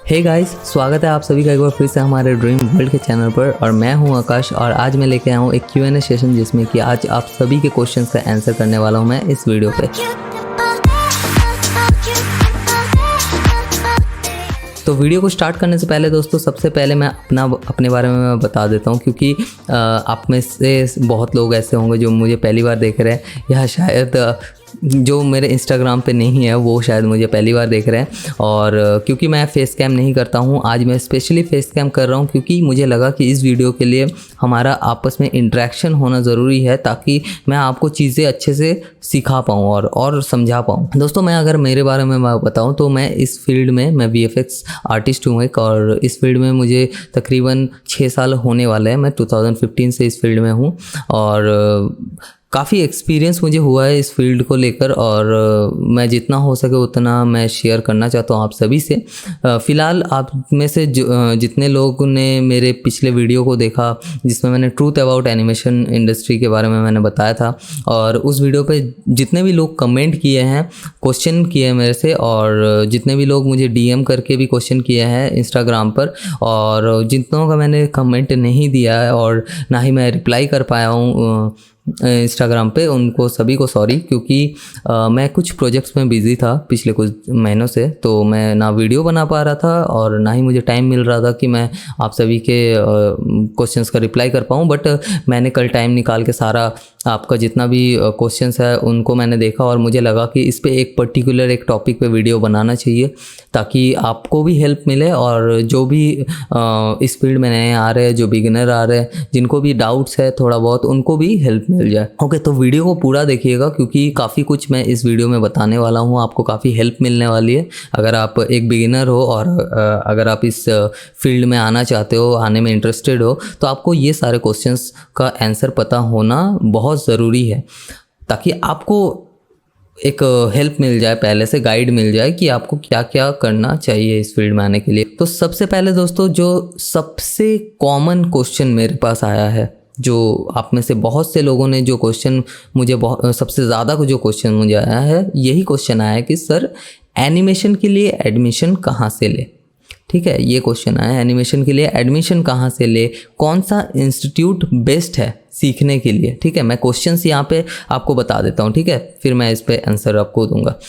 Hey guys, स्वागत है आप सभी का एक बार फिर से हमारे ड्रीम वर्ल्ड के चैनल पर। और मैं हूं आकाश और आज मैं लेके आया हूं एक Q&A सेशन जिसमें कि आज आप सभी के क्वेश्चंस का आंसर करने वाला हूं मैं इस वीडियो पे। तो वीडियो को स्टार्ट करने से पहले दोस्तों सबसे पहले मैं अपने बारे में मैं बता देता हूँ, क्योंकि आप में से बहुत लोग ऐसे होंगे जो मुझे पहली बार देख रहे हैं या शायद जो मेरे इंस्टाग्राम पे नहीं है वो शायद मुझे पहली बार देख रहे हैं। और क्योंकि मैं फेस कैम नहीं करता हूँ, आज मैं स्पेशली फेस कैम कर रहा हूँ क्योंकि मुझे लगा कि इस वीडियो के लिए हमारा आपस में इंटरेक्शन होना ज़रूरी है ताकि मैं आपको चीज़ें अच्छे से सिखा पाऊँ और समझा पाऊँ। दोस्तों मैं अगर मेरे बारे में बताऊँ तो मैं इस फील्ड में मैं VFX आर्टिस्ट हूँ एक, और इस फील्ड में मुझे तकरीबन 6 साल होने वाले हैं। मैं 2015 से इस फील्ड में हूँ और काफ़ी एक्सपीरियंस मुझे हुआ है इस फील्ड को लेकर, और मैं जितना हो सके उतना मैं शेयर करना चाहता हूँ आप सभी से। फ़िलहाल आप में से जितने लोगों ने मेरे पिछले वीडियो को देखा जिसमें मैंने ट्रूथ अबाउट एनिमेशन इंडस्ट्री के बारे में मैंने बताया था, और उस वीडियो पे जितने भी लोग कमेंट किए हैं, क्वेश्चन किए हैं मेरे से, और जितने भी लोग मुझे DM करके भी क्वेश्चन किए हैं इंस्टाग्राम पर, और जितनों का मैंने कमेंट नहीं दिया है और ना ही मैं रिप्लाई कर पाया हूँ इंस्टाग्राम पे, उनको सभी को सॉरी। क्योंकि मैं कुछ प्रोजेक्ट्स में बिज़ी था पिछले कुछ महीनों से, तो मैं ना वीडियो बना पा रहा था और ना ही मुझे टाइम मिल रहा था कि मैं आप सभी के क्वेश्चंस का रिप्लाई कर पाऊँ। बट मैंने कल टाइम निकाल के सारा आपका जितना भी क्वेश्चंस है उनको मैंने देखा और मुझे लगा कि इस पे एक पर्टिकुलर एक टॉपिक पे वीडियो बनाना चाहिए ताकि आपको भी हेल्प मिले, और जो भी इस फील्ड में नए आ रहे हैं, जो बिगिनर आ रहे हैं, जिनको भी डाउट्स है थोड़ा बहुत, उनको भी हेल्प मिल जाए। ओके, तो वीडियो को पूरा देखिएगा क्योंकि काफ़ी कुछ मैं इस वीडियो में बताने वाला हूँ, आपको काफ़ी हेल्प मिलने वाली है। अगर आप एक बिगिनर हो और अगर आप इस फील्ड में आना चाहते हो, आने में इंटरेस्टेड हो, तो आपको ये सारे क्वेश्चंस का आंसर पता होना बहुत ज़रूरी है ताकि आपको एक हेल्प मिल जाए, पहले से गाइड मिल जाए कि आपको क्या क्या करना चाहिए इस फील्ड में आने के लिए। तो सबसे पहले दोस्तों जो सबसे कॉमन क्वेश्चन मेरे पास आया है, जो आप में से बहुत से लोगों ने जो क्वेश्चन मुझे सबसे ज़्यादा जो क्वेश्चन मुझे आया है, यही क्वेश्चन आया है कि सर एनिमेशन के लिए एडमिशन कहाँ से ले। ठीक है, ये क्वेश्चन आया एनिमेशन के लिए एडमिशन कहाँ से ले, कौन सा इंस्टीट्यूट बेस्ट है सीखने के लिए। ठीक है, मैं क्वेश्चंस यहाँ पे आपको बता देता हूँ, ठीक है, फिर मैं इस पे आंसर आपको दूंगा।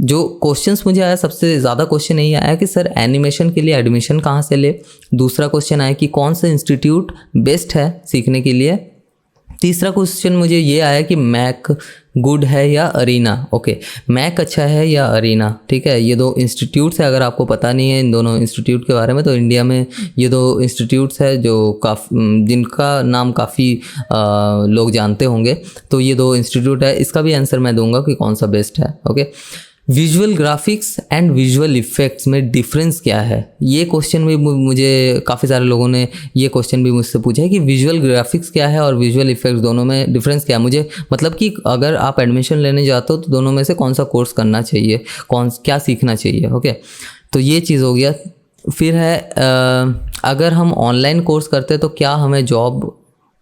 जो क्वेश्चंस मुझे आया, सबसे ज़्यादा क्वेश्चन यही आया कि सर एनिमेशन के लिए एडमिशन कहाँ से ले। दूसरा क्वेश्चन आया कि कौन सा इंस्टीट्यूट बेस्ट है सीखने के लिए। तीसरा क्वेश्चन मुझे ये आया कि मैक गुड है या अरीना। ओके, मैक अच्छा है या अरीना। ठीक है, ये दो इंस्टीट्यूट्स है, अगर आपको पता नहीं है इन दोनों इंस्टीट्यूट के बारे में, तो इंडिया में ये दो इंस्टीट्यूट्स है जो जिनका नाम काफ़ी लोग जानते होंगे। तो ये दो इंस्टीट्यूट है, इसका भी आंसर मैं दूंगा कि कौन सा बेस्ट है। Okay, visual graphics and visual effects में डिफरेंस क्या है, ये क्वेश्चन भी मुझे काफ़ी सारे लोगों ने ये क्वेश्चन भी मुझसे पूछा है कि विजुअल ग्राफिक्स क्या है और विजुअल इफ़ेक्ट्स दोनों में डिफरेंस क्या है। मुझे मतलब कि अगर आप एडमिशन लेने जाते हो तो दोनों में से कौन सा कोर्स करना चाहिए, क्या सीखना चाहिए। ओके, तो ये चीज़ हो गया। फिर है अगर हम ऑनलाइन कोर्स करते हैं तो क्या हमें जॉब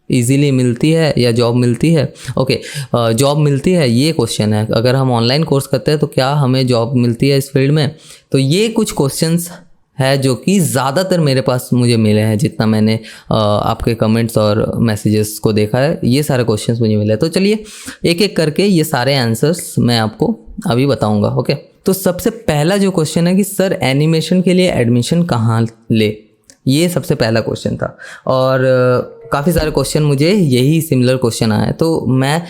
इजीली मिलती है या जॉब मिलती है। ओके, जॉब मिलती है, ये क्वेश्चन है। अगर हम ऑनलाइन कोर्स करते हैं तो क्या हमें जॉब मिलती है इस फील्ड में। तो ये कुछ क्वेश्चंस है जो कि ज़्यादातर मेरे पास मुझे मिले हैं, जितना मैंने आपके कमेंट्स और मैसेजेस को देखा है, ये सारे क्वेश्चंस मुझे मिले। तो चलिए एक एक करके ये सारे आंसर्स मैं आपको अभी बताऊँगा। ओके, तो सबसे पहला जो क्वेश्चन है कि सर एनिमेशन के लिए एडमिशन कहाँ ले, ये सबसे पहला क्वेश्चन था। और काफ़ी सारे क्वेश्चन मुझे यही सिमिलर क्वेश्चन आए, तो मैं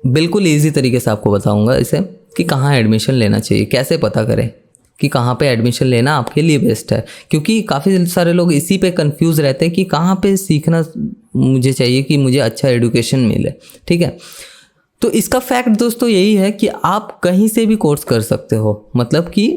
बिल्कुल इजी तरीके से आपको बताऊंगा इसे कि कहाँ एडमिशन लेना चाहिए, कैसे पता करें कि कहाँ पे एडमिशन लेना आपके लिए बेस्ट है। क्योंकि काफ़ी सारे लोग इसी पे कंफ्यूज रहते हैं कि कहाँ पे सीखना मुझे चाहिए कि मुझे अच्छा एडुकेशन मिले। ठीक है, तो इसका फैक्ट दोस्तों यही है कि आप कहीं से भी कोर्स कर सकते हो। मतलब कि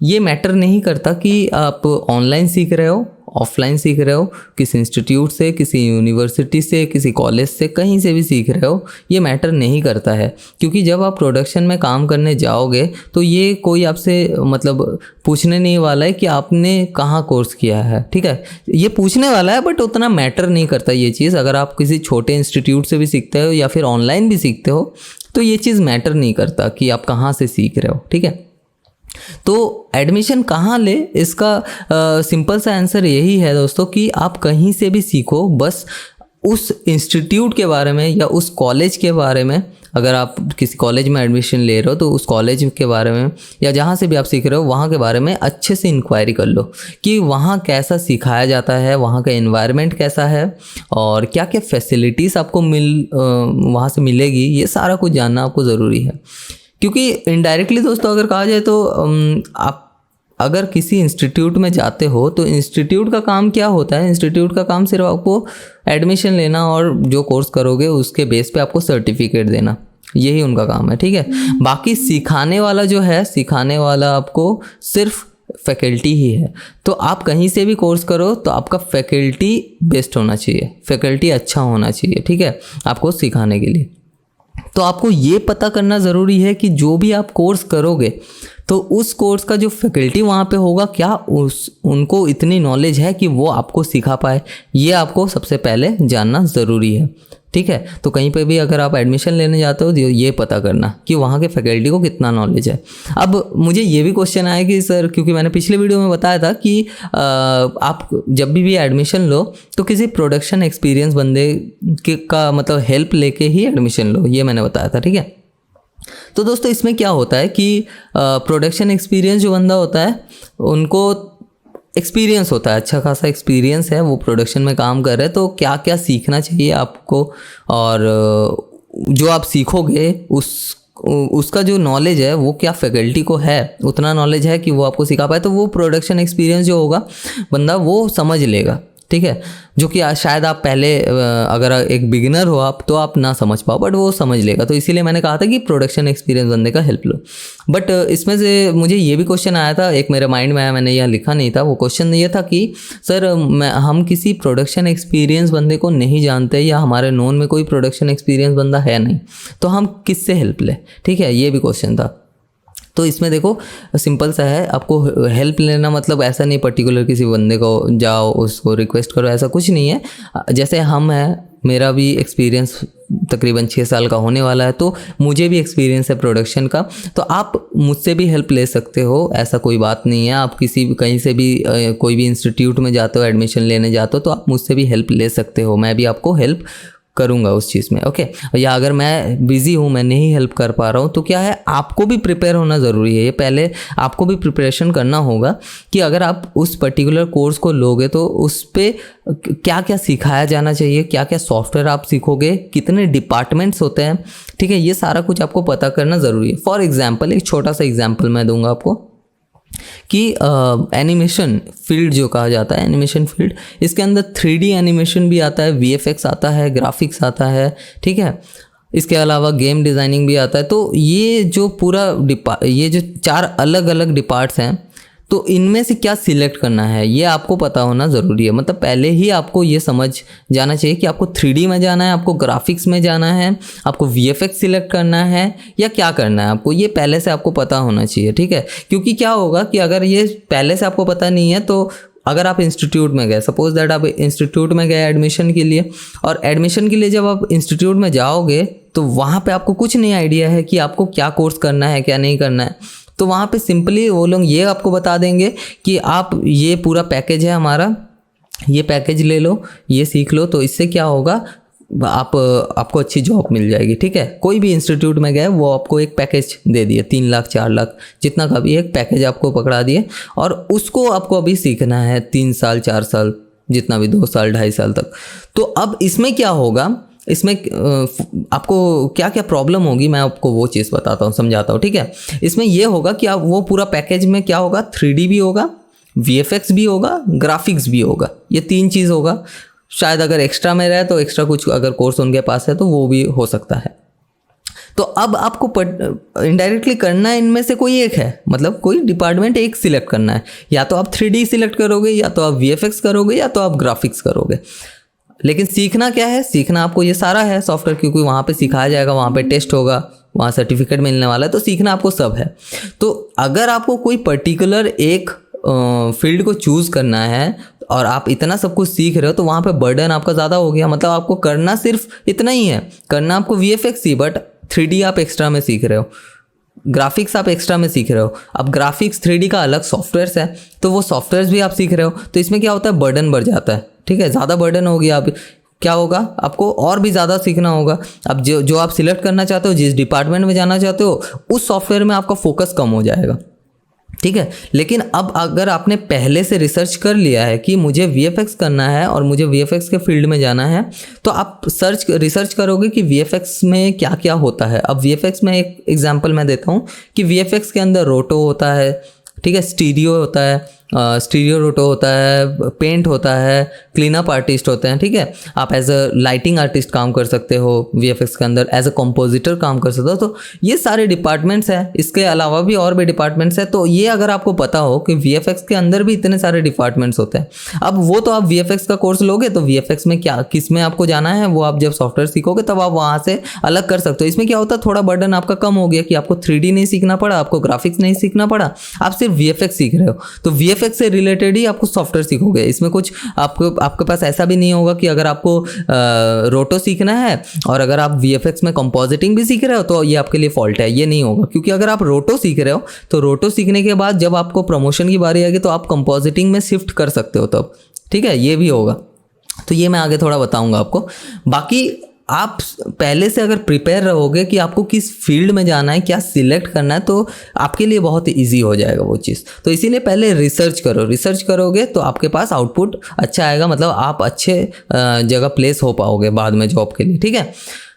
ये मैटर नहीं करता कि आप ऑनलाइन सीख रहे हो, ऑफलाइन सीख रहे हो, किसी इंस्टीट्यूट से, किसी यूनिवर्सिटी से, किसी कॉलेज से, कहीं से भी सीख रहे हो, ये मैटर नहीं करता है। क्योंकि जब आप प्रोडक्शन में काम करने जाओगे तो ये कोई आपसे मतलब पूछने नहीं वाला है कि आपने कहाँ कोर्स किया है। ठीक है, ये पूछने वाला है बट उतना मैटर नहीं करता ये चीज़। अगर आप किसी छोटे इंस्टीट्यूट से भी सीखते हो या फिर ऑनलाइन भी सीखते हो तो ये चीज़ मैटर नहीं करता कि आप कहाँ से सीख रहे हो। ठीक है, तो एडमिशन कहाँ ले, इसका सिंपल सा आंसर यही है दोस्तों कि आप कहीं से भी सीखो, बस उस इंस्टीट्यूट के बारे में या उस कॉलेज के बारे में, अगर आप किसी कॉलेज में एडमिशन ले रहे हो तो उस कॉलेज के बारे में या जहाँ से भी आप सीख रहे हो वहाँ के बारे में अच्छे से इंक्वायरी कर लो कि वहाँ कैसा सिखाया जाता है, वहाँ का एनवायरनमेंट कैसा है और क्या क्या फैसिलिटीज़ आपको वहाँ से मिलेगी, ये सारा कुछ जानना आपको ज़रूरी है। क्योंकि इनडायरेक्टली दोस्तों अगर कहा जाए तो आप अगर किसी इंस्टीट्यूट में जाते हो तो इंस्टीट्यूट का काम क्या होता है, इंस्टीट्यूट का काम सिर्फ आपको एडमिशन लेना और जो कोर्स करोगे उसके बेस पे आपको सर्टिफिकेट देना, यही उनका काम है, ठीक है। बाकी सिखाने वाला जो है, सिखाने वाला आपको सिर्फ फैकल्टी ही है। तो आप कहीं से भी कोर्स करो तो आपका फैकल्टी बेस्ट होना चाहिए, फैकल्टी अच्छा होना चाहिए, ठीक है, आपको सिखाने के लिए। तो आपको ये पता करना ज़रूरी है कि जो भी आप कोर्स करोगे तो उस कोर्स का जो फैकल्टी वहाँ पे होगा, क्या उनको इतनी नॉलेज है कि वो आपको सिखा पाए, ये आपको सबसे पहले जानना ज़रूरी है, ठीक है। तो कहीं पे भी अगर आप एडमिशन लेने जाते हो तो ये पता करना कि वहाँ के फैकल्टी को कितना नॉलेज है। अब मुझे ये भी क्वेश्चन आया कि सर, क्योंकि मैंने पिछले वीडियो में बताया था कि आप जब भी एडमिशन लो तो किसी प्रोडक्शन एक्सपीरियंस बंदे का मतलब हेल्प लेके ही एडमिशन लो, ये मैंने बताया था, ठीक है। तो दोस्तों इसमें क्या होता है कि प्रोडक्शन एक्सपीरियंस जो बंदा होता है उनको एक्सपीरियंस होता है, अच्छा खासा एक्सपीरियंस है, वो प्रोडक्शन में काम कर रहे हैं, तो क्या क्या सीखना चाहिए आपको और जो आप सीखोगे उसका जो नॉलेज है वो क्या फैकल्टी को है, उतना नॉलेज है कि वो आपको सिखा पाए, तो वो प्रोडक्शन एक्सपीरियंस जो होगा बंदा वो समझ लेगा, ठीक है। जो कि शायद आप पहले अगर एक बिगिनर हो आप तो आप ना समझ पाओ, बट वो समझ लेगा। तो इसीलिए मैंने कहा था कि प्रोडक्शन एक्सपीरियंस बंदे का हेल्प लो। बट इसमें से मुझे ये भी क्वेश्चन आया था, एक मेरे माइंड में आया, मैंने यह लिखा नहीं था। वो क्वेश्चन ये था कि सर हम किसी प्रोडक्शन एक्सपीरियंस बंदे को नहीं जानते या हमारे नोन में कोई प्रोडक्शन एक्सपीरियंस बंदा है नहीं, तो हम किससे हेल्प लें, ठीक है, ये भी क्वेश्चन था। तो इसमें देखो सिंपल सा है, आपको हेल्प लेना मतलब ऐसा नहीं पर्टिकुलर किसी बंदे को जाओ उसको रिक्वेस्ट करो, ऐसा कुछ नहीं है। जैसे हम हैं, मेरा भी एक्सपीरियंस तकरीबन 6 साल का होने वाला है, तो मुझे भी एक्सपीरियंस है प्रोडक्शन का, तो आप मुझसे भी हेल्प ले सकते हो, ऐसा कोई बात नहीं है। आप किसी भी कहीं से भी कोई भी इंस्टीट्यूट में जाते हो, एडमिशन लेने जाते हो, तो आप मुझसे भी हेल्प ले सकते हो, मैं भी आपको हेल्प करूँगा उस चीज़ में, ओके। या अगर मैं बिज़ी हूँ, मैं नहीं हेल्प कर पा रहा हूँ, तो क्या है, आपको भी प्रिपेयर होना ज़रूरी है। ये पहले आपको भी प्रिपरेशन करना होगा कि अगर आप उस पर्टिकुलर कोर्स को लोगे तो उस पर क्या क्या सिखाया जाना चाहिए, क्या क्या सॉफ्टवेयर आप सीखोगे, कितने डिपार्टमेंट्स होते हैं, ठीक है, ये सारा कुछ आपको पता करना ज़रूरी है। फॉर एग्जाम्पल, एक छोटा सा एग्जाम्पल मैं दूंगा आपको कि एनिमेशन फील्ड जो कहा जाता है, एनिमेशन फील्ड, इसके अंदर 3D एनिमेशन भी आता है, VFX आता है, ग्राफिक्स आता है, ठीक है, इसके अलावा गेम डिज़ाइनिंग भी आता है। तो ये जो पूरा ये जो 4 अलग अलग डिपार्ट्स हैं, तो इनमें से क्या सिलेक्ट करना है ये आपको पता होना ज़रूरी है। मतलब पहले ही आपको ये समझ जाना चाहिए कि आपको 3D में जाना है, आपको ग्राफिक्स में जाना है, आपको VFX सिलेक्ट करना है या क्या करना है आपको, ये पहले से आपको पता होना चाहिए, ठीक है। क्योंकि क्या होगा कि अगर ये पहले से आपको पता नहीं है, तो अगर आप इंस्टीट्यूट में गए, सपोज दैट आप इंस्टीट्यूट में गए एडमिशन के लिए, और एडमिशन के लिए जब आप इंस्टीट्यूट में जाओगे तो वहाँ पे आपको कुछ नहीं आइडिया है कि आपको क्या कोर्स करना है, क्या नहीं करना है, तो वहाँ पे सिंपली वो लोग ये आपको बता देंगे कि आप ये पूरा पैकेज है हमारा, ये पैकेज ले लो, ये सीख लो, तो इससे क्या होगा, आपको अच्छी जॉब मिल जाएगी, ठीक है। कोई भी इंस्टीट्यूट में गए, वो आपको एक पैकेज दे दिए, 3 लाख 4 लाख जितना का भी एक पैकेज आपको पकड़ा दिए, और उसको आपको अभी सीखना है 3 साल 4 साल, जितना भी 2 साल 2.5 साल तक। तो अब इसमें क्या होगा, इसमें आपको क्या क्या प्रॉब्लम होगी, मैं आपको वो चीज़ बताता हूँ, समझाता हूँ, ठीक है। इसमें ये होगा कि आप वो पूरा पैकेज में क्या होगा, 3D भी होगा, VFX भी होगा, ग्राफिक्स भी होगा, ये 3 चीज़ होगा। शायद अगर एक्स्ट्रा में रहे तो एक्स्ट्रा कुछ अगर कोर्स उनके पास है तो वो भी हो सकता है। तो अब आपको इनडायरेक्टली करना है इनमें से कोई एक है, मतलब कोई डिपार्टमेंट एक सिलेक्ट करना है, या तो आप 3D सिलेक्ट करोगे, या तो आप VFX करोगे, या तो आप ग्राफिक्स करोगे। लेकिन सीखना क्या है, सीखना आपको ये सारा है सॉफ्टवेयर, क्योंकि वहाँ पे सिखाया जाएगा, वहाँ पे टेस्ट होगा, वहाँ सर्टिफिकेट मिलने वाला है, तो सीखना आपको सब है। तो अगर आपको कोई पर्टिकुलर एक फील्ड को चूज़ करना है और आप इतना सब कुछ सीख रहे हो, तो वहाँ पे बर्डन आपका ज़्यादा हो गया। मतलब आपको करना सिर्फ इतना ही है, करना आपको VFX ही, बट 3D आप एक्स्ट्रा में सीख रहे हो, ग्राफिक्स आप एक्स्ट्रा में सीख रहे हो, अब ग्राफिक्स 3D का अलग सॉफ्टवेयर्स है, तो वो सॉफ्टवेयर्स भी आप सीख रहे हो, तो इसमें क्या होता है, बर्डन बढ़ जाता है, ठीक है, ज़्यादा बर्डन हो गया। अब क्या होगा, आपको और भी ज़्यादा सीखना होगा। अब जो आप सिलेक्ट करना चाहते हो, जिस डिपार्टमेंट में जाना चाहते हो, उस सॉफ्टवेयर में आपका फोकस कम हो जाएगा, ठीक है। लेकिन अब अगर आपने पहले से रिसर्च कर लिया है कि मुझे VFX करना है और मुझे VFX के फील्ड में जाना है, तो आप रिसर्च करोगे कि VFX में क्या क्या होता है। अब VFX में एक एग्जांपल मैं देता हूँ कि VFX के अंदर रोटो होता है, ठीक है, स्टीरियो होता है, स्टीरियो रोटो होता है, पेंट होता है, क्लीनअप आर्टिस्ट होते हैं, ठीक है। आप एज अ लाइटिंग आर्टिस्ट काम कर सकते हो VFX के अंदर, एज अ कंपोजिटर काम कर सकते हो। तो ये सारे डिपार्टमेंट्स हैं, इसके अलावा भी और भी डिपार्टमेंट्स हैं। तो ये अगर आपको पता हो कि VFX के अंदर भी इतने सारे डिपार्टमेंट्स होते हैं, अब वो तो आप VFX का कोर्स लोगे तो VFX में क्या किस में आपको जाना है, वो आप जब सॉफ्टवेयर सीखोगे तब आप वहाँ से अलग कर सकते हो। इसमें क्या होता है, थोड़ा बर्डन आपका कम हो गया कि आपको 3D नहीं सीखना पड़ा, आपको ग्राफिक्स नहीं सीखना पड़ा, आप सिर्फ VFX सीख रहे हो। तो VFX से रिलेटेड ही आपको सॉफ्टवेयर सीखोगे। इसमें कुछ आपके पास ऐसा भी नहीं होगा कि अगर आपको रोटो सीखना है और अगर आप VFX में कंपोजिटिंग भी सीख रहे हो तो ये आपके लिए फॉल्ट है, ये नहीं होगा। क्योंकि अगर आप रोटो सीख रहे हो तो रोटो सीखने के बाद जब आपको प्रमोशन की बारी आएगी तो आप कंपोजिटिंग में शिफ्ट कर सकते हो तब, ठीक है, ये भी होगा। तो ये मैं आगे थोड़ा बताऊंगा आपको। बाकी आप पहले से अगर प्रिपेयर रहोगे कि आपको किस फील्ड में जाना है, क्या सिलेक्ट करना है, तो आपके लिए बहुत ईजी हो जाएगा वो चीज़। तो इसीलिए पहले रिसर्च करो, रिसर्च करोगे तो आपके पास आउटपुट अच्छा आएगा, मतलब आप अच्छे जगह प्लेस हो पाओगे बाद में जॉब के लिए, ठीक है।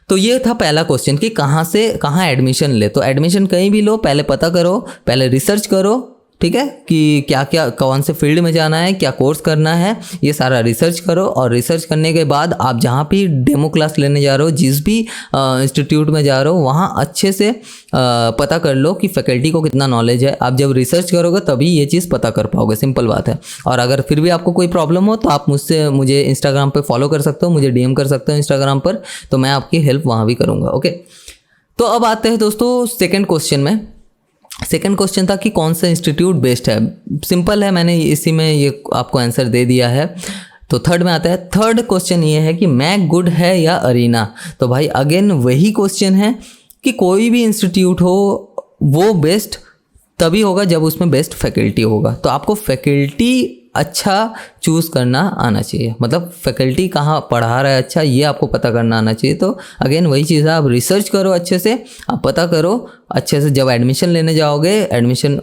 तो ये था पहला क्वेश्चन कि कहाँ से कहाँ एडमिशन ले। तो एडमिशन कहीं भी लो, पहले पता करो, पहले रिसर्च करो, ठीक है, कि क्या क्या कौन से फील्ड में जाना है, क्या कोर्स करना है, ये सारा रिसर्च करो। और रिसर्च करने के बाद आप जहाँ भी डेमो क्लास लेने जा रहे हो, जिस भी इंस्टीट्यूट में जा रहे हो, वहाँ अच्छे से पता कर लो कि फैकल्टी को कितना नॉलेज है। आप जब रिसर्च करोगे तभी ये चीज़ पता कर पाओगे, सिंपल बात है। और अगर फिर भी आपको कोई प्रॉब्लम हो तो आप मुझे इंस्टाग्राम पर फॉलो कर सकते हो, मुझे DM कर सकते हो इंस्टाग्राम पर, तो मैं आपकी हेल्प वहाँ भी करूँगा, ओके। तो अब आते हैं दोस्तों सेकेंड क्वेश्चन में। सेकंड क्वेश्चन था कि कौन सा इंस्टीट्यूट बेस्ट है। सिंपल है, मैंने इसी में ये आपको आंसर दे दिया है। तो थर्ड में आता है। थर्ड क्वेश्चन ये है कि मैक गुड है या अरीना। तो भाई अगेन वही क्वेश्चन है कि कोई भी इंस्टीट्यूट हो वो बेस्ट तभी होगा जब उसमें बेस्ट फैकल्टी होगा। तो आपको फैकल्टी अच्छा चूज़ करना आना चाहिए, मतलब फैकल्टी कहाँ पढ़ा रहा है अच्छा, ये आपको पता करना आना चाहिए। तो अगेन वही चीज़ है, आप रिसर्च करो अच्छे से, आप पता करो अच्छे से। जब एडमिशन लेने जाओगे, एडमिशन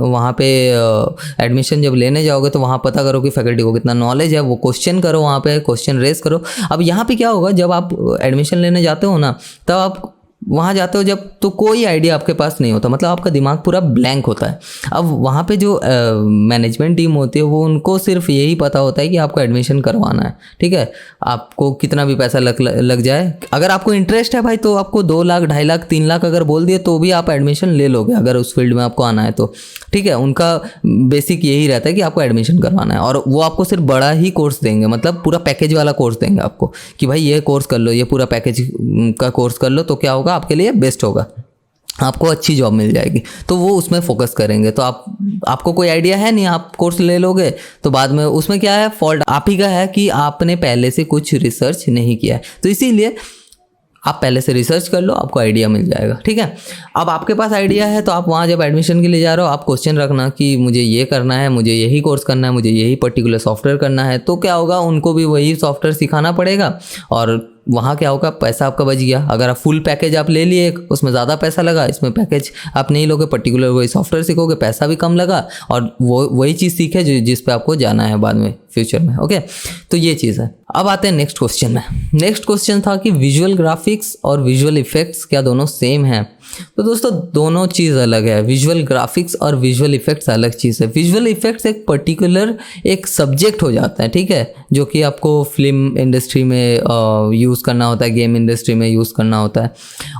जब लेने जाओगे तो वहाँ पता करो कि फैकल्टी को कितना नॉलेज है, वो क्वेश्चन करो, वहाँ पे क्वेश्चन रेस करो। अब यहाँ पे क्या होगा, जब आप एडमिशन लेने जाते हो ना, तब आप वहाँ जाते हो जब, तो कोई आइडिया आपके पास नहीं होता, मतलब आपका दिमाग पूरा ब्लैंक होता है। अब वहाँ पे जो मैनेजमेंट टीम होती है वो उनको सिर्फ यही पता होता है कि आपको एडमिशन करवाना है, ठीक है। आपको कितना भी पैसा लग जाए, अगर आपको इंटरेस्ट है भाई तो आपको 2 लाख 2.5 लाख 3 लाख अगर बोल दिए तो भी आप एडमिशन ले लोगे, अगर उस फील्ड में आपको आना है तो, ठीक है। उनका बेसिक यही रहता है कि आपको एडमिशन करवाना है, और वो आपको सिर्फ बड़ा ही कोर्स देंगे, मतलब पूरा पैकेज वाला कोर्स देंगे आपको कि भाई ये कोर्स कर लो, ये पूरा पैकेज का कोर्स कर लो, तो क्या होगा आपके लिए बेस्ट होगा, आपको अच्छी जॉब मिल जाएगी। तो वो उसमें फोकस करेंगे। तो आपको कोई आइडिया है नहीं, आप कोर्स ले लोगे तो बाद में उसमें क्या है, फॉल्ट आप ही का है कि आपने पहले से कुछ रिसर्च नहीं किया है। तो इसीलिए आप पहले से रिसर्च कर लो, आपको आइडिया मिल जाएगा, ठीक है। अब आपके पास आइडिया है तो आप वहाँ जब एडमिशन के लिए जा रहे हो, आप क्वेश्चन रखना कि मुझे ये करना है, मुझे यही कोर्स करना है, मुझे यही पर्टिकुलर सॉफ्टवेयर करना है। तो क्या होगा, उनको भी वही सॉफ्टवेयर सिखाना पड़ेगा, और वहाँ क्या होगा, पैसा आपका बच गया। अगर आप फुल पैकेज आप ले लिए, उसमें ज़्यादा पैसा लगा, इसमें पैकेज आप नहीं लोगे, पर्टिकुलर वही सॉफ्टवेयर सीखोगे, पैसा भी कम लगा, और वो वही चीज़ सीखे जिस पे आपको जाना है बाद में फ्यूचर में, ओके। तो ये चीज़ है। अब आते हैं नेक्स्ट क्वेश्चन में। नेक्स्ट क्वेश्चन था कि विजुअल ग्राफिक्स और विजुअल इफेक्ट्स क्या दोनों सेम हैं। तो दोस्तों दोनों चीज़ अलग है, विजुअल ग्राफिक्स और विजुअल इफेक्ट्स अलग चीज़ है। विजुअल इफेक्ट्स एक पर्टिकुलर एक सब्जेक्ट हो जाता है, ठीक है, जो कि आपको फिल्म इंडस्ट्री में यूज़ करना होता है, गेम इंडस्ट्री में यूज़ करना होता है।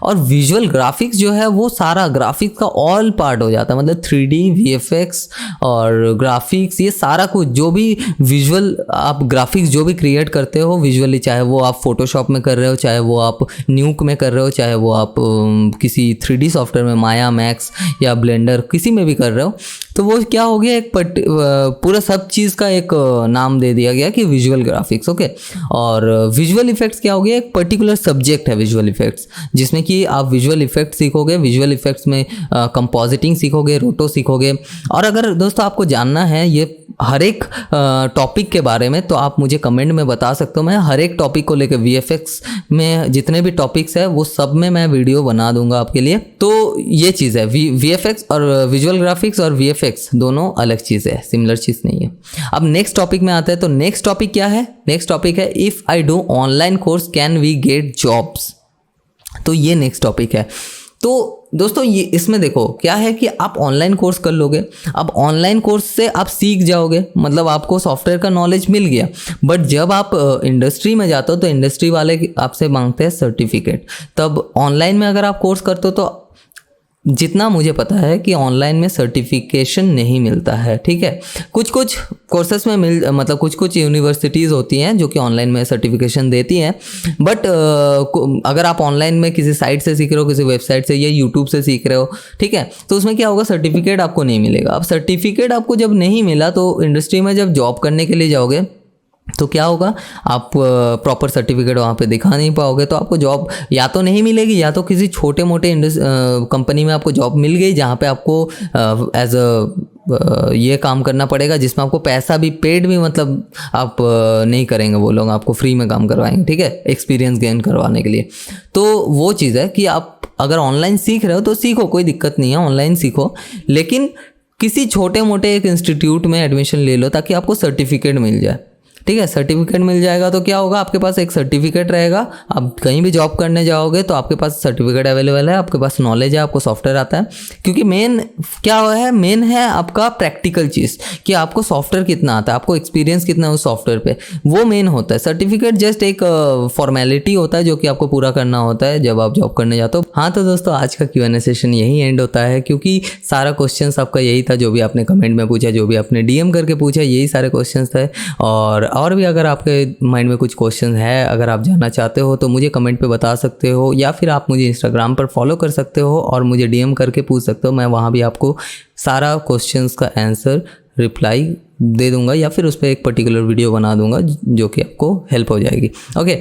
और विजुअल ग्राफिक्स जो है वो सारा ग्राफिक्स का ऑल पार्ट हो जाता है, मतलब 3D VFX और ग्राफिक्स, ये सारा कुछ जो भी विजुअल आप ग्राफिक्स जो भी क्रिएट करते हो विजुअली, चाहे वो आप फोटोशॉप में कर रहे हो, चाहे वो आप न्यूक में कर रहे हो, चाहे वो आप किसी 3D सॉफ्टवेयर में माया मैक्स या ब्लेंडर किसी में भी कर रहे हो, तो वो क्या हो गया, एक पूरा सब चीज़ का एक नाम दे दिया गया कि विजुअल ग्राफिक्स। ओके, और विजुअल इफेक्ट्स क्या हो गया, एक पर्टिकुलर सब्जेक्ट है विजुअल इफेक्ट्स, जिसमें कि आप विजुअल इफेक्ट्स सीखोगे, विजुअल इफेक्ट्स में कंपोजिटिंग सीखोगे, रोटो सीखोगे। और अगर दोस्तों आपको जानना है ये हर एक टॉपिक के बारे में, तो आप मुझे कमेंट में बता सकते हो। मैं हर एक टॉपिक को लेकर VFX में जितने भी टॉपिक्स है वो सब में मैं वीडियो बना दूंगा आपके लिए। तो ये चीज़ है, VFX और विजुअल ग्राफिक्स और VFX दोनों अलग चीज़ है, सिमिलर चीज़ नहीं है। अब नेक्स्ट टॉपिक में आते हैं। तो नेक्स्ट टॉपिक क्या है, नेक्स्ट टॉपिक है if I do online course can we get jobs. तो ये नेक्स्ट टॉपिक है। तो दोस्तों ये इसमें देखो क्या है कि आप ऑनलाइन कोर्स कर लोगे। अब ऑनलाइन कोर्स से आप सीख जाओगे, मतलब आपको सॉफ्टवेयर का नॉलेज मिल गया। बट जब आप इंडस्ट्री में जाते हो तो इंडस्ट्री वाले आपसे मांगते हैं सर्टिफिकेट। तब ऑनलाइन में अगर आप कोर्स करते हो तो जितना मुझे पता है कि ऑनलाइन में सर्टिफिकेशन नहीं मिलता है, ठीक है। कुछ कुछ कोर्सेस में मतलब कुछ यूनिवर्सिटीज़ होती हैं जो कि ऑनलाइन में सर्टिफिकेशन देती हैं। बट अगर आप ऑनलाइन में किसी साइट से सीख रहे हो, किसी वेबसाइट से या यूट्यूब से सीख रहे हो, ठीक है, तो उसमें क्या होगा, सर्टिफिकेट आपको नहीं मिलेगा। अब सर्टिफिकेट आपको जब नहीं मिला तो इंडस्ट्री में जब जॉब करने के लिए जाओगे तो क्या होगा, आप प्रॉपर सर्टिफिकेट वहाँ पे दिखा नहीं पाओगे, तो आपको जॉब या तो नहीं मिलेगी या तो किसी छोटे मोटे कंपनी में आपको जॉब मिल गई जहाँ पे आपको एज ये काम करना पड़ेगा जिसमें आपको पैसा भी पेड भी मतलब आप नहीं करेंगे, वो लोग आपको फ्री में काम करवाएंगे, ठीक है, एक्सपीरियंस गेन करवाने के लिए। तो वो चीज़ है कि आप अगर ऑनलाइन सीख रहे हो तो सीखो, कोई दिक्कत नहीं है, ऑनलाइन सीखो, लेकिन किसी छोटे मोटे एक इंस्टीट्यूट में एडमिशन ले लो ताकि आपको सर्टिफिकेट मिल जाए, ठीक है। सर्टिफिकेट मिल जाएगा तो क्या होगा, आपके पास एक सर्टिफिकेट रहेगा। आप कहीं भी जॉब करने जाओगे तो आपके पास सर्टिफिकेट अवेलेबल है, आपके पास नॉलेज है, आपको सॉफ्टवेयर आता है। क्योंकि मेन क्या है, मेन है आपका प्रैक्टिकल चीज़ कि आपको सॉफ्टवेयर कितना आता है, आपको एक्सपीरियंस कितना है उस सॉफ्टवेयर पे, वो मेन होता है। सर्टिफिकेट जस्ट एक फॉर्मेलिटी होता है जो कि आपको पूरा करना होता है जब आप जॉब करने जाते हो। हाँ, तो दोस्तों आज का Q&A सेशन यही एंड होता है, क्योंकि सारा क्वेश्चन आपका यही था, जो भी आपने कमेंट में पूछा, जो भी आपने DM करके पूछा, यही सारे क्वेश्चन थे। और भी अगर आपके माइंड में कुछ क्वेश्चन है, अगर आप जानना चाहते हो तो मुझे कमेंट पे बता सकते हो, या फिर आप मुझे इंस्टाग्राम पर फॉलो कर सकते हो और मुझे DM करके पूछ सकते हो। मैं वहाँ भी आपको सारा क्वेश्चंस का आंसर रिप्लाई दे दूंगा, या फिर उस पर एक पर्टिकुलर वीडियो बना दूंगा जो कि आपको हेल्प हो जाएगी। ओके,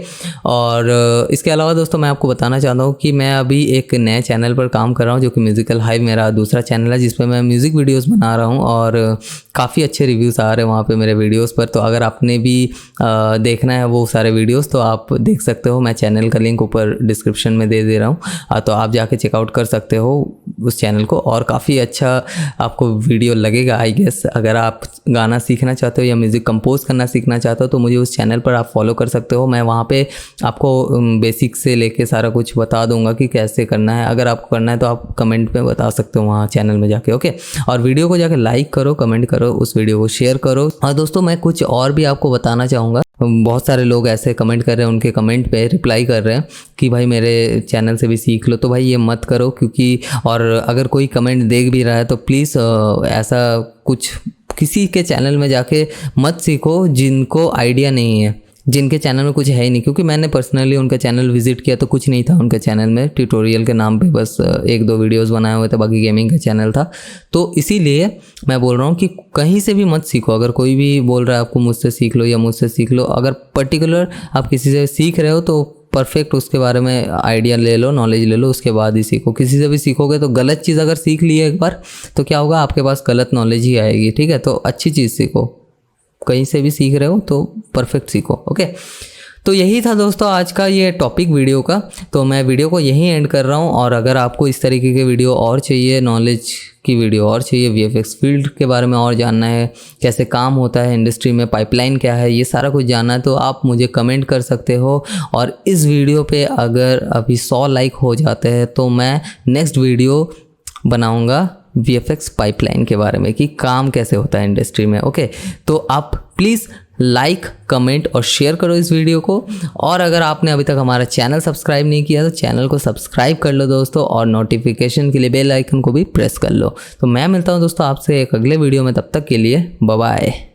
और इसके अलावा दोस्तों मैं आपको बताना चाहता हूँ कि मैं अभी एक नए चैनल पर काम कर रहा हूँ जो कि म्यूजिकल हाइव मेरा दूसरा चैनल है, जिस पर मैं म्यूज़िक वीडियोस बना रहा हूँ और काफ़ी अच्छे रिव्यूज़ आ रहे हैं वहाँ पे मेरे वीडियोस पर। तो अगर आपने भी देखना है वो सारे वीडियोस तो आप देख सकते हो, मैं चैनल का लिंक ऊपर डिस्क्रिप्शन में दे रहा हूँ, तो आप जाके चेकआउट कर सकते हो उस चैनल को, और काफ़ी अच्छा आपको वीडियो लगेगा आई गेस। अगर आप गाना सीखना चाहते हो या म्यूज़िक कंपोज करना सीखना चाहते हो तो मुझे उस चैनल पर आप फॉलो कर सकते हो। मैं वहाँ पे आपको बेसिक से लेके सारा कुछ बता दूंगा कि कैसे करना है। अगर आपको करना है तो आप कमेंट में बता सकते हो वहाँ चैनल में जाके। ओके, और वीडियो को जाके लाइक करो, कमेंट करो, उस वीडियो को शेयर करो। और दोस्तों मैं कुछ और भी आपको बताना चाहूँगा, बहुत सारे लोग ऐसे कमेंट कर रहे हैं, उनके कमेंट पे रिप्लाई कर रहे हैं कि भाई मेरे चैनल से भी सीख लो। तो भाई ये मत करो, क्योंकि और अगर कोई कमेंट देख भी रहा है तो प्लीज़ ऐसा कुछ किसी के चैनल में जाके मत सीखो जिनको आइडिया नहीं है, जिनके चैनल में कुछ है ही नहीं। क्योंकि मैंने पर्सनली उनका चैनल विजिट किया तो कुछ नहीं था उनके चैनल में, ट्यूटोरियल के नाम पे बस 1-2 वीडियोस बनाए हुए थे, बाकी गेमिंग का चैनल था। तो इसीलिए मैं बोल रहा हूँ कि कहीं से भी मत सीखो। अगर कोई भी बोल रहा है आपको मुझसे सीख लो या मुझसे सीख लो, अगर पर्टिकुलर आप किसी से सीख रहे हो तो परफेक्ट उसके बारे में आइडिया ले लो, नॉलेज ले लो, उसके बाद ही सीखो। किसी से भी सीखोगे तो गलत चीज़ अगर सीख ली है एक बार तो क्या होगा, आपके पास गलत नॉलेज ही आएगी, ठीक है। तो अच्छी चीज़ सीखो, कहीं से भी सीख रहे हो तो परफेक्ट सीखो। ओके, तो यही था दोस्तों आज का ये टॉपिक वीडियो का। तो मैं वीडियो को यहीं एंड कर रहा हूँ, और अगर आपको इस तरीके के वीडियो और चाहिए, नॉलेज की वीडियो और चाहिए, VFX फील्ड के बारे में और जानना है, कैसे काम होता है इंडस्ट्री में, पाइपलाइन क्या है, ये सारा कुछ जानना है, तो आप मुझे कमेंट कर सकते हो। और इस वीडियो पे अगर अभी 100 लाइक हो जाते हैं तो मैं नेक्स्ट वीडियो बनाऊँगा VFX पाइपलाइन के बारे में कि काम कैसे होता है इंडस्ट्री में। ओके, तो आप प्लीज़ लाइक, कमेंट और शेयर करो इस वीडियो को। और अगर आपने अभी तक हमारा चैनल सब्सक्राइब नहीं किया तो चैनल को सब्सक्राइब कर लो दोस्तों, और नोटिफिकेशन के लिए बेल आइकन को भी प्रेस कर लो। तो मैं मिलता हूँ दोस्तों आपसे एक अगले वीडियो में, तब तक के लिए बाय बाय।